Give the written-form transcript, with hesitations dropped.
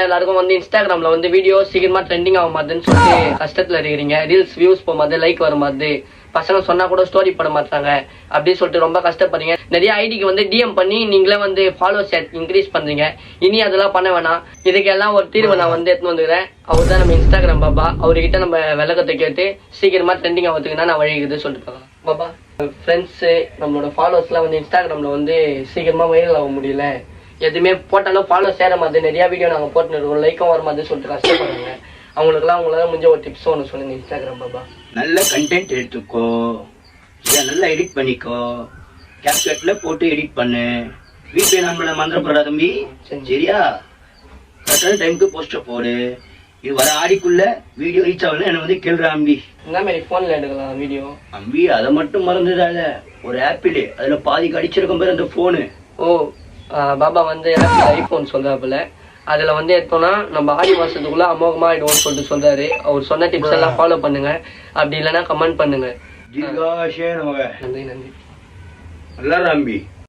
எல்லாருக்கும் வந்து இன்ஸ்டாகிராம்ல வந்து வீடியோ சீக்கிரமா ட்ரெண்டிங் ஆக மாட்டேன்னு சொல்லி கஷ்டத்துல இருக்கிறீங்க. ரீல்ஸ் வியூஸ் போக மாட்டேன், லைக் வர மாட்டேது, பசங்க சொன்னா கூட ஸ்டோரி பண்ண மாட்டாங்க அப்படின்னு சொல்லிட்டு ரொம்ப கஷ்டப்படுறீங்க. நிறைய ஐடிக்கு வந்து டிஎம் பண்ணி நீங்களே வந்து ஃபாலோவர்ஸ் இன்க்ரீஸ் பண்றீங்க. இனி அதெல்லாம் பண்ண வேணாம். இதுக்கெல்லாம் ஒரு தீர்வு நான் வந்து எடுத்துன்னு வந்துக்கிறேன். அவர் தான் நம்ம இன்ஸ்டாகிராம் பாபா. அவர்கிட்ட நம்ம விளக்கத்தை கேட்டு சீக்கிரமா ட்ரெண்டிங் ஆகிறதுக்குன்னா நான் வழிக்குது சொல்லிட்டு பார்க்கலாம். பாபா ஃப்ரெண்ட்ஸு நம்மளோட ஃபாலோவர்ஸ்லாம் வந்து இன்ஸ்டாகிராமில் வந்து சீக்கிரமாக வைரல் ஆக முடியல. எதுவுமே போட்டாலும் ஃபாலோ சேர மாதிரி நிறையா வீடியோ நாங்கள் போட்டுன்னு இருக்கோம், லைக்கும் வர மாதிரி சொல்லிட்டு கஷ்டப்படுறாங்க. அவங்களுக்குலாம் அவங்களால முடிஞ்ச ஒரு டிப்ஸ் ஒன்று சொல்லுங்க இன்ஸ்டாகிராம் பாபா. நல்ல கண்டென்ட் எடுத்துக்கோ, நல்லா எடிட் பண்ணிக்கோ, கேப்கட்டில் போட்டு எடிட் பண்ணு. வீட்டில் நம்மளை மந்திரப்படுறா தம்பி, சரியா? கரெக்டான டைமுக்கு போஸ்டர் போடு. இது வர ஆடிக்குள்ள வீடியோ ரீச் ஆகல என்ன வந்து கேள்றா அம்பி. என்ன மாதிரி ஃபோனில் எடுக்கலாம் வீடியோ அம்பி? அதை மட்டும் மறந்துடாத, ஒரு ஆப்பிள் அதில் பாதிக்கு அடிச்சிருக்கும் பேர் அந்த ஃபோனு. ஓ பாபா வந்து ஐஃபோன் சொல்றாப்புல, அதுல வந்து எடுத்தோம்னா நம்ம ஆடி மாசத்துக்குள்ள அமோகமா ஆயிடுவோம்னு சொல்லிட்டு சொல்றாரு. அவர் சொன்ன டிப்ஸ் எல்லாம் ஃபாலோ பண்ணுங்க. அப்படி இல்லைன்னா கமெண்ட் பண்ணுங்க. நன்றி நன்றி. நன்றி. நல்லா அம்பி.